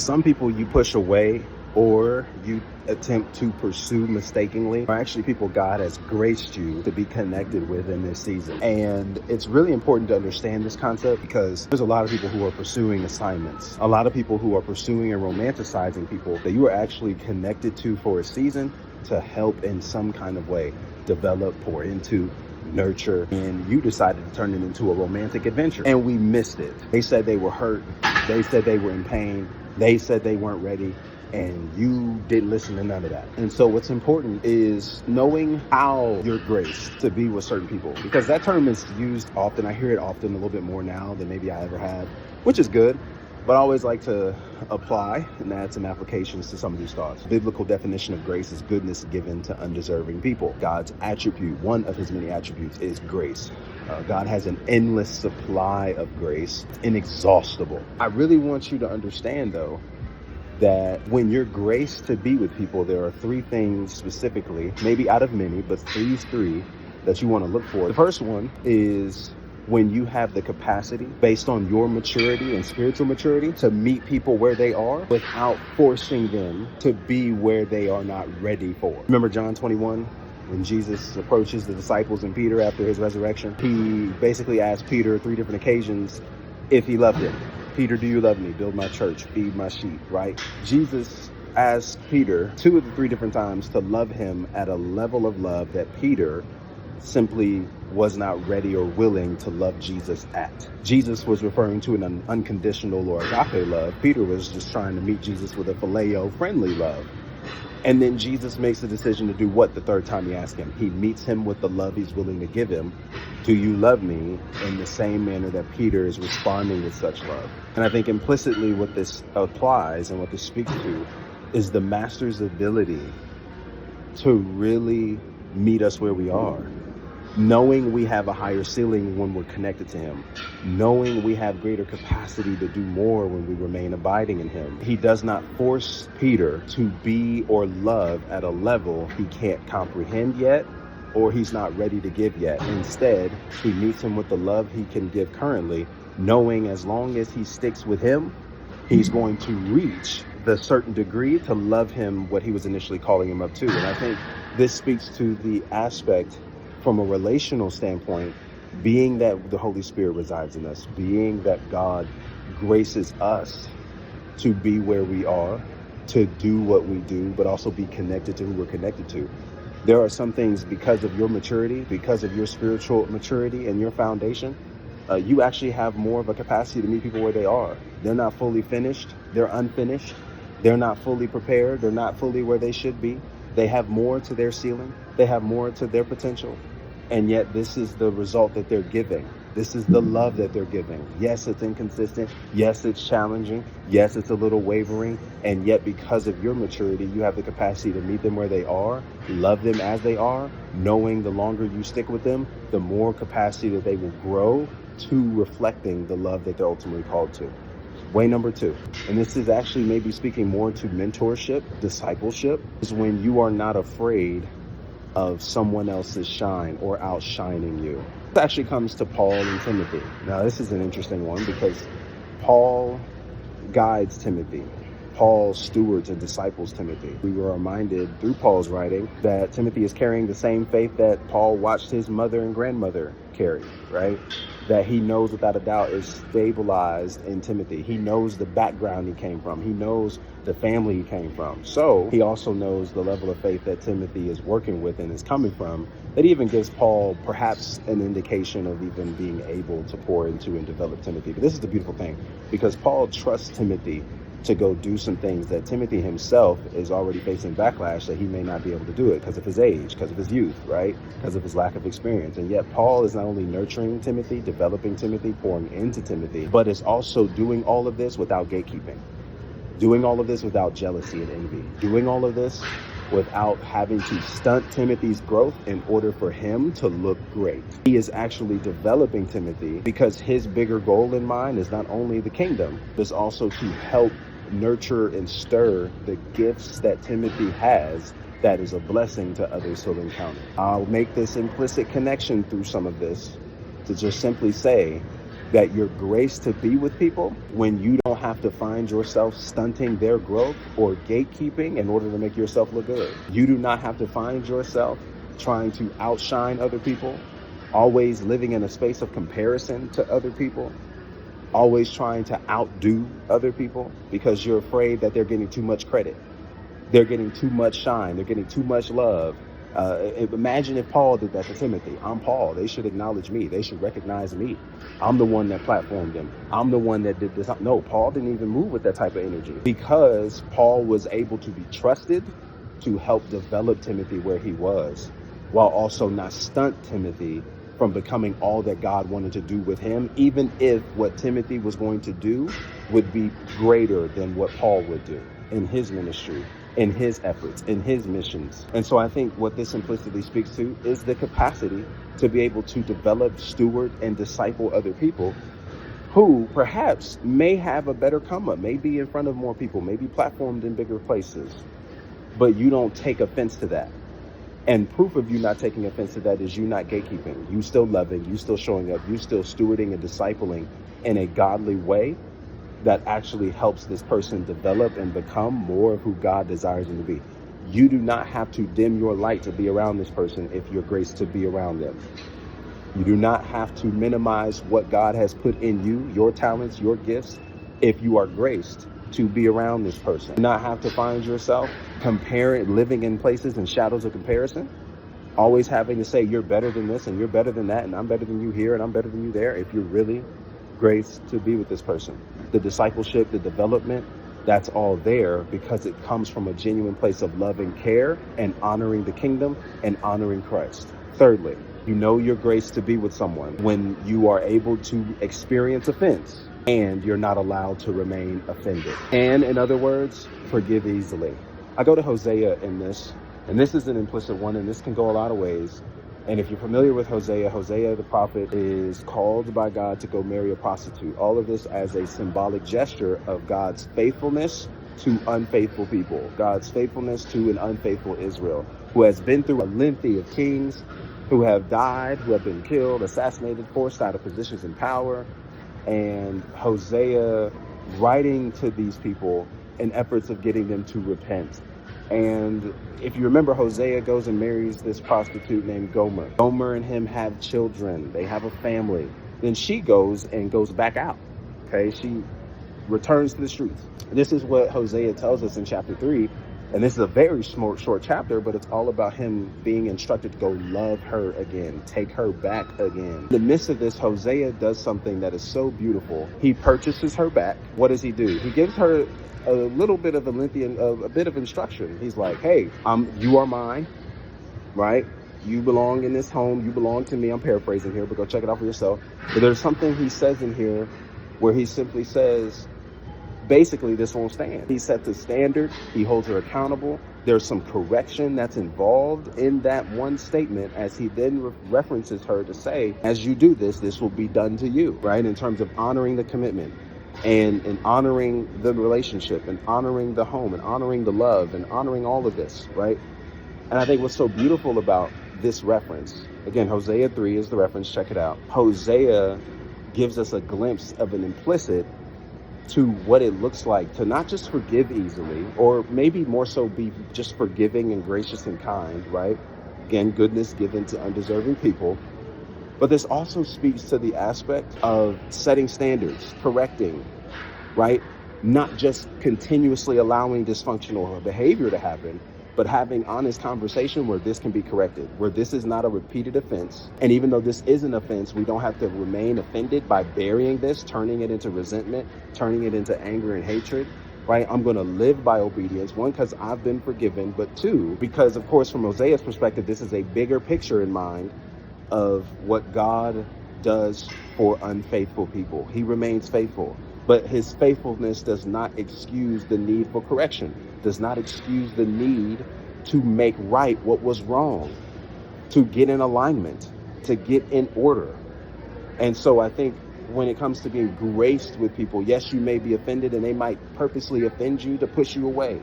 Some people you push away or you attempt to pursue mistakenly are actually people God has graced you to be connected with in this season. And it's really important to understand this concept because there's a lot of people who are pursuing assignments, a lot of people who are pursuing and romanticizing people that you are actually connected to for a season to help in some kind of way develop, pour into, nurture, and you decided to turn it into a romantic adventure. And we missed it. They said they were hurt. They said they were in pain. They said they weren't ready. And you didn't listen to none of that. And so what's important is knowing how you're graced to be with certain people, because that term is used often. I hear it often, a little bit more now than maybe I ever have, which is good. But I always like to apply and add some applications to some of these thoughts. Biblical definition of grace is goodness given to undeserving people. God's attribute, one of his many attributes, is grace. God has an endless supply of grace, inexhaustible. I really want you to understand, though, that when you're graced to be with people, there are three things specifically, maybe out of many, but these three that you want to look for. The first one is when you have the capacity, based on your maturity and spiritual maturity, to meet people where they are without forcing them to be where they are not ready for. Remember John 21? When Jesus approaches the disciples and Peter after his resurrection, he basically asked Peter 3 different occasions if he loved him. Peter, do you love me? Build my church, feed my sheep, right? Jesus asked Peter 2 of the 3 different times to love him at a level of love that Peter simply was not ready or willing to love Jesus at. Jesus was referring to an unconditional or agape love. Peter was just trying to meet Jesus with a phileo friendly love. And then Jesus makes the decision to do what the third time he asks him? He meets him with the love he's willing to give him. Do you love me? In the same manner that Peter is responding with such love. And I think implicitly what this applies and what this speaks to is the master's ability to really meet us where we are. Knowing we have a higher ceiling when we're connected to him, knowing we have greater capacity to do more when we remain abiding in him. He does not force Peter to be or love at a level he can't comprehend yet, or he's not ready to give yet. Instead, he meets him with the love he can give currently, knowing as long as he sticks with him, he's going to reach the certain degree to love him what he was initially calling him up to. And I think this speaks to the aspect from a relational standpoint, being that the Holy Spirit resides in us, being that God graces us to be where we are, to do what we do, but also be connected to who we're connected to. There are some things, because of your maturity, because of your spiritual maturity and your foundation, you actually have more of a capacity to meet people where they are. They're not fully finished. They're unfinished. They're not fully prepared. They're not fully where they should be. They have more to their ceiling. They have more to their potential. And yet this is the result that they're giving. This is the love that they're giving. Yes, it's inconsistent. Yes, it's challenging. Yes, it's a little wavering. And yet because of your maturity, you have the capacity to meet them where they are, love them as they are, knowing the longer you stick with them, the more capacity that they will grow to reflecting the love that they're ultimately called to. Way number 2, and this is actually maybe speaking more to mentorship, discipleship, is when you are not afraid of someone else's shine or outshining you. This actually comes to Paul and Timothy. Now, this is an interesting one because Paul guides Timothy. Paul stewards and disciples Timothy. We were reminded through Paul's writing that Timothy is carrying the same faith that Paul watched his mother and grandmother carry, right? That he knows without a doubt is stabilized in Timothy. He knows the background he came from. He knows the family he came from. So he also knows the level of faith that Timothy is working with and is coming from. That even gives Paul perhaps an indication of even being able to pour into and develop Timothy. But this is the beautiful thing, because Paul trusts Timothy to go do some things that Timothy himself is already facing backlash that he may not be able to do it because of his age, because of his youth, right? Because of his lack of experience. And yet Paul is not only nurturing Timothy, developing Timothy, pouring into Timothy, but is also doing all of this without gatekeeping, doing all of this without jealousy and envy, doing all of this without having to stunt Timothy's growth in order for him to look great. He is actually developing Timothy because his bigger goal in mind is not only the kingdom, but also to help nurture and stir the gifts that Timothy has that is a blessing to others he'll encounter. I'll make this implicit connection through some of this to just simply say that you're graced to be with people when you don't have to find yourself stunting their growth or gatekeeping in order to make yourself look good. You do not have to find yourself trying to outshine other people, always living in a space of comparison to other people, always trying to outdo other people because you're afraid that they're getting too much credit. They're getting too much shine. They're getting too much love. Imagine if Paul did that to Timothy. I'm Paul. They should acknowledge me. They should recognize me. I'm the one that platformed them. I'm the one that did this. No, Paul didn't even move with that type of energy because Paul was able to be trusted to help develop Timothy where he was, while also not stunt Timothy from becoming all that God wanted to do with him, even if what Timothy was going to do would be greater than what Paul would do in his ministry, in his efforts, in his missions. And so I think what this implicitly speaks to is the capacity to be able to develop, steward, and disciple other people who perhaps may have a better come up, may be in front of more people, may be platformed in bigger places, but you don't take offense to that. And proof of you not taking offense to that is you not gatekeeping, you still loving, you still showing up, you still stewarding and discipling in a godly way that actually helps this person develop and become more of who God desires them to be. You do not have to dim your light to be around this person if you're graced to be around them. You do not have to minimize what God has put in you, your talents, your gifts, if you are graced to be around this person. You do not have to find yourself comparing, living in places and shadows of comparison, always having to say you're better than this and you're better than that and I'm better than you here and I'm better than you there if you're really graced to be with this person. The discipleship, the development, that's all there because it comes from a genuine place of love and care and honoring the kingdom and honoring Christ. Thirdly, you know you're graced to be with someone when you are able to experience offense and you're not allowed to remain offended. And in other words, forgive easily. I go to Hosea in this, and this is an implicit one, and this can go a lot of ways. And if you're familiar with Hosea, Hosea the prophet is called by God to go marry a prostitute. All of this as a symbolic gesture of God's faithfulness to unfaithful people, God's faithfulness to an unfaithful Israel, who has been through a litany of kings, who have died, who have been killed, assassinated, forced out of positions in power. And Hosea writing to these people in efforts of getting them to repent. And if you remember, Hosea goes and marries this prostitute named Gomer. Gomer and him have children. They have a family. Then she goes back out. Okay, she returns to the streets. This is what Hosea tells us in chapter 3. And this is a very short chapter, but it's all about him being instructed to go love her again, take her back again. In the midst of this, Hosea does something that is so beautiful. He purchases her back. What does he do? He gives her a little bit of a bit of instruction. He's like, hey, you are mine, right? You belong in this home. You belong to me. I'm paraphrasing here, but go check it out for yourself. But there's something he says in here where he simply says, basically, this won't stand. He sets a standard. He holds her accountable. There's some correction that's involved in that one statement as he then references her to say, as you do this, this will be done to you, right? In terms of honoring the commitment and honoring the relationship and honoring the home and honoring the love and honoring all of this, right? And I think what's so beautiful about this reference, again, Hosea 3 is the reference. Check it out. Hosea gives us a glimpse of an implicit to what it looks like to not just forgive easily, or maybe more so be just forgiving and gracious and kind, right? Again, goodness given to undeserving people. But this also speaks to the aspect of setting standards, correcting, right? Not just continuously allowing dysfunctional behavior to happen, but having honest conversation where this can be corrected, where this is not a repeated offense. And even though this is an offense, we don't have to remain offended by burying this, turning it into resentment, turning it into anger and hatred, right? I'm going to live by obedience. One, because I've been forgiven, but two, because of course, from Hosea's perspective, this is a bigger picture in mind of what God does for unfaithful people. He remains faithful, but his faithfulness does not excuse the need for correction, does not excuse the need to make right what was wrong, to get in alignment, to get in order. And so I think when it comes to being graced with people, yes, you may be offended and they might purposely offend you to push you away.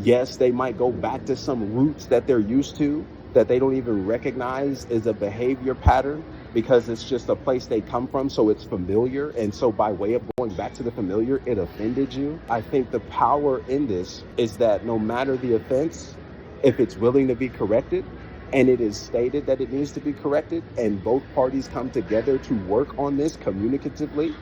Yes, they might go back to some roots that they're used to, that they don't even recognize as a behavior pattern because it's just a place they come from, so it's familiar. And so by way of going back to the familiar, it offended you. I think the power in this is that no matter the offense, if it's willing to be corrected, and it is stated that it needs to be corrected, and both parties come together to work on this communicatively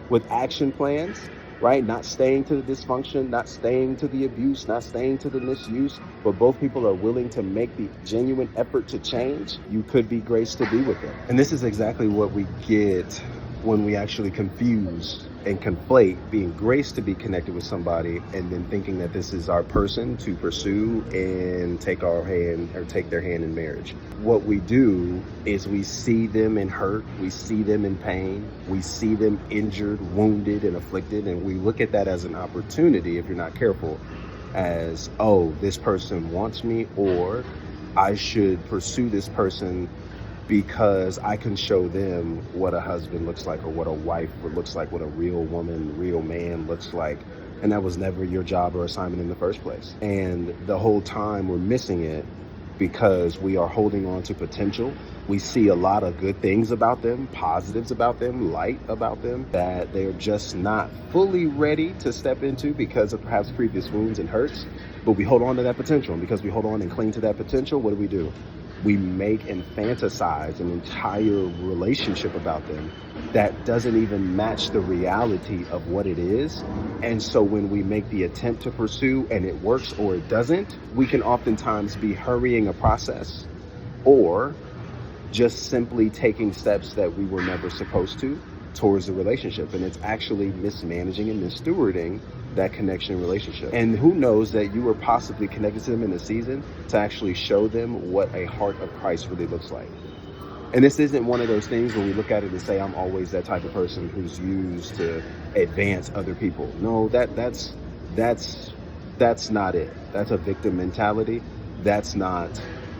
with action plans, right? Not staying to the dysfunction, not staying to the abuse, not staying to the misuse, but both people are willing to make the genuine effort to change, you could be graced to be with them. And this is exactly what we get when we actually confuse and conflate being graced to be connected with somebody and then thinking that this is our person to pursue and take our hand or take their hand in marriage. What we do is we see them in hurt, we see them in pain, we see them injured, wounded, and afflicted, and we look at that as an opportunity, if you're not careful, as, oh, this person wants me, or I should pursue this person because I can show them what a husband looks like, or what a wife looks like, what a real woman, real man looks like. And that was never your job or assignment in the first place. And the whole time we're missing it because we are holding on to potential. We see a lot of good things about them, positives about them, light about them, that they're just not fully ready to step into because of perhaps previous wounds and hurts. But we hold on to that potential. And because we hold on and cling to that potential, what do? We make and fantasize an entire relationship about them that doesn't even match the reality of what it is. And so when we make the attempt to pursue and it works or it doesn't, we can oftentimes be hurrying a process or just simply taking steps that we were never supposed to towards the relationship. And it's actually mismanaging and misstewarding that connection and relationship. And who knows that you were possibly connected to them in a season to actually show them what a heart of Christ really looks like. And this isn't one of those things where we look at it and say, I'm always that type of person who's used to advance other people. No, that's not it. That's a victim mentality. That's not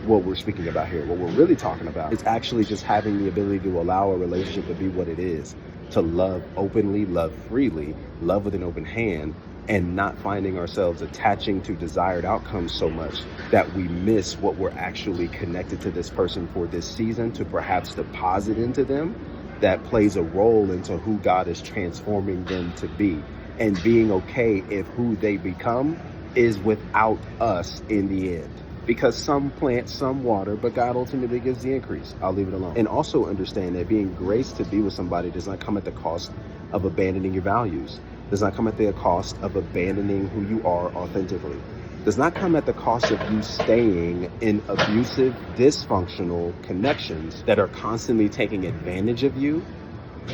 what we're speaking about here. What we're really talking about is actually just having the ability to allow a relationship to be what it is, to love openly, love freely, love with an open hand, and not finding ourselves attaching to desired outcomes so much that we miss what we're actually connected to this person for this season to perhaps deposit into them that plays a role into who God is transforming them to be, and being okay if who they become is without us in the end. Because some plant, some water, but God ultimately gives the increase. I'll leave it alone. And also understand that being graced to be with somebody does not come at the cost of abandoning your values. Does not come at the cost of abandoning who you are authentically. Does not come at the cost of you staying in abusive, dysfunctional connections that are constantly taking advantage of you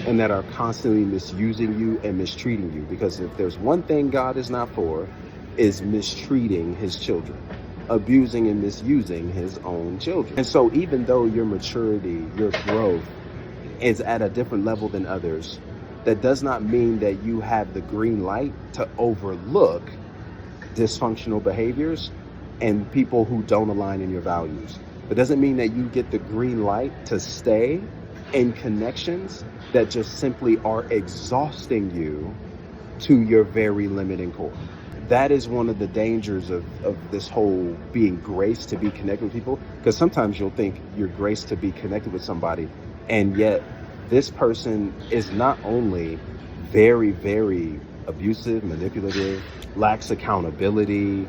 and that are constantly misusing you and mistreating you. Because if there's one thing God is not for, is mistreating his children, abusing and misusing his own children. And so even though your maturity, your growth is at a different level than others, that does not mean that you have the green light to overlook dysfunctional behaviors and people who don't align in your values. It doesn't mean that you get the green light to stay in connections that just simply are exhausting you to your very limiting core. That is one of the dangers of this whole being graced to be connected with people, because sometimes you'll think you're graced to be connected with somebody, and yet this person is not only very, very abusive, manipulative, lacks accountability,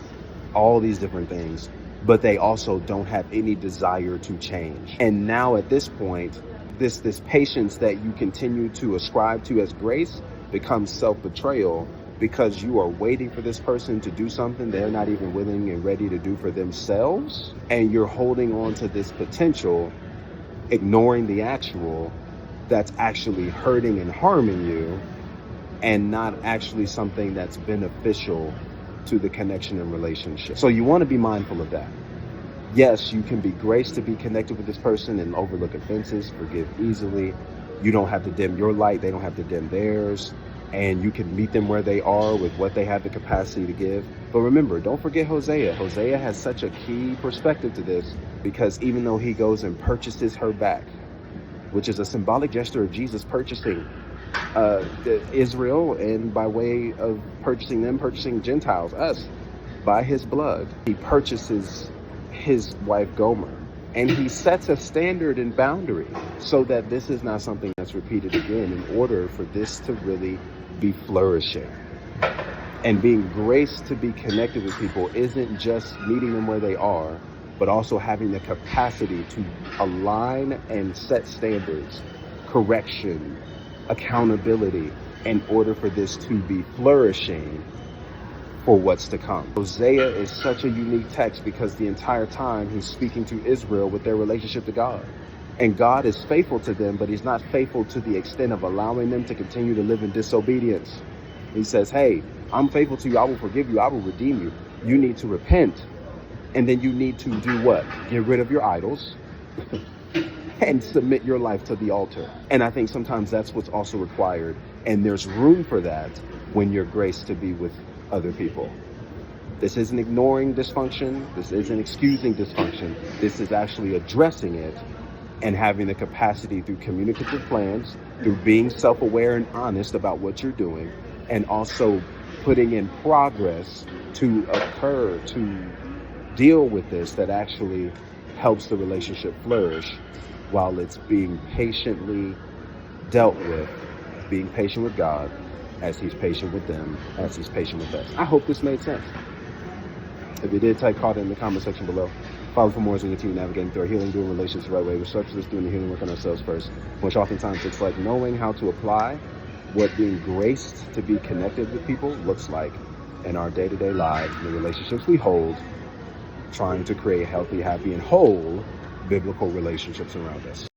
all these different things, but they also don't have any desire to change. And now at this point, this patience that you continue to ascribe to as grace becomes self-betrayal, because you are waiting for this person to do something they're not even willing and ready to do for themselves. And you're holding on to this potential, ignoring the actual that's actually hurting and harming you, and not actually something that's beneficial to the connection and relationship. So you want to be mindful of that. Yes, you can be graced to be connected with this person and overlook offenses, forgive easily. You don't have to dim your light, they don't have to dim theirs. And you can meet them where they are with what they have the capacity to give. But remember, don't forget Hosea. Hosea has such a key perspective to this, because even though he goes and purchases her back, which is a symbolic gesture of Jesus purchasing Israel, and by way of purchasing them, purchasing Gentiles, us, by his blood. He purchases his wife Gomer And he sets a standard and boundary so that this is not something that's repeated again, in order for this to really be flourishing. And being graced to be connected with people isn't just meeting them where they are, but also having the capacity to align and set standards, correction, accountability, in order for this to be flourishing for what's to come. Hosea is such a unique text because the entire time he's speaking to Israel with their relationship to God. And God is faithful to them, but he's not faithful to the extent of allowing them to continue to live in disobedience. He says, hey, I'm faithful to you. I will forgive you. I will redeem you. You need to repent. And then you need to do what? Get rid of your idols and submit your life to the altar. And I think sometimes that's what's also required. And there's room for that when you're graced to be with other people. This isn't ignoring dysfunction. This isn't excusing dysfunction. This is actually addressing it and having the capacity through communicative plans, through being self-aware and honest about what you're doing, and also putting in progress to occur, to deal with this, that actually helps the relationship flourish while it's being patiently dealt with, being patient with God as he's patient with them, as he's patient with us. I hope this made sense. If it did, type "caught" in the comment section below. Follow for more as we continue navigating through our healing, doing relationships the right way. We're structurally doing the healing work on ourselves first, which oftentimes looks like knowing how to apply what being graced to be connected with people looks like in our day-to-day lives, the relationships we hold, trying to create healthy, happy, and whole biblical relationships around us.